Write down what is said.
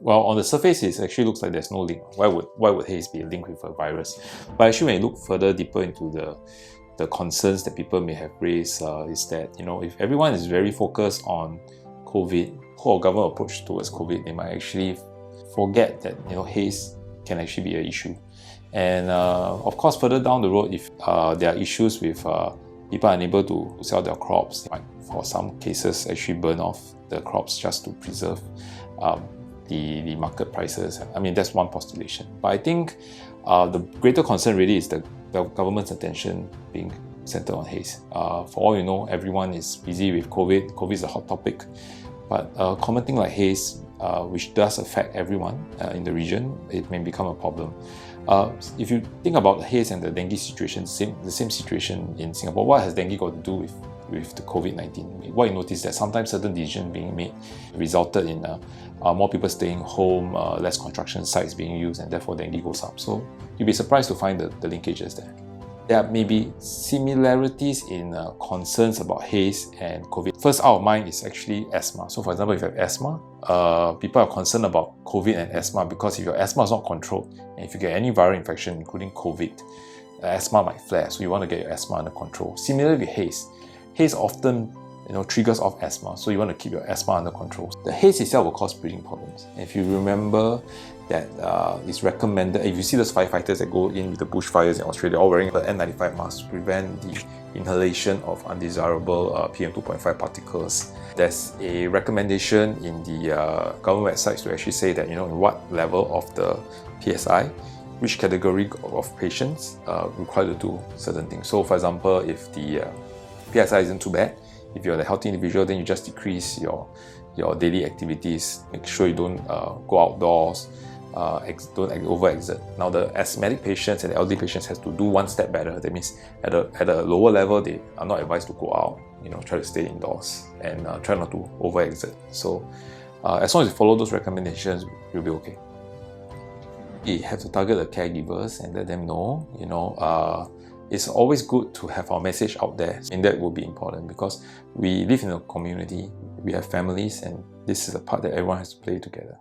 Well, on the surface, it actually looks like there's no link. Why would haze be linked with a virus? But actually, when you look further deeper into the concerns that people may have raised, is that if everyone is very focused on COVID or government approach towards COVID, they might actually forget that haze can actually be an issue. And of course, further down the road, if there are issues with people unable to sell their crops, they might, for some cases, actually burn off the crops just to preserve the market prices. I mean, that's one postulation. But I think the greater concern really is the government's attention being centered on haze. For all you know, everyone is busy with COVID. COVID is a hot topic. But common thing like haze, which does affect everyone in the region, it may become a problem. If you think about haze and the dengue situation, the same situation in Singapore, what has dengue got to do with the COVID-19? What you notice is that sometimes certain decisions being made resulted in more people staying home, less construction sites being used, and therefore dengue goes up. So you'll be surprised to find the linkages there. There may be similarities in concerns about haze and COVID. First out of mind is actually asthma. So for example, if you have asthma, people are concerned about COVID and asthma because if your asthma is not controlled, and if you get any viral infection, including COVID, asthma might flare. So you want to get your asthma under control. Similarly with haze. Haze often triggers off asthma, so you want to keep your asthma under control. The haze itself will cause breathing problems. And if you remember that it's recommended, if you see those firefighters that go in with the bushfires in Australia, all wearing the N95 masks to prevent the inhalation of undesirable PM2.5 particles. There's a recommendation in the government websites to actually say that in what level of the PSI, which category of patients required to do certain things. So for example, if the PSI isn't too bad, if you're a healthy individual, then you just decrease your daily activities. Make sure you don't go outdoors, don't over-exert. Now the asthmatic patients and the elderly patients have to do one step better. That means at a lower level, they are not advised to go out. Try to stay indoors and try not to over-exert. So as long as you follow those recommendations, you'll be okay. You have to target the caregivers and let them know, it's always good to have our message out there, and that will be important because we live in a community, we have families, and this is a part that everyone has to play together.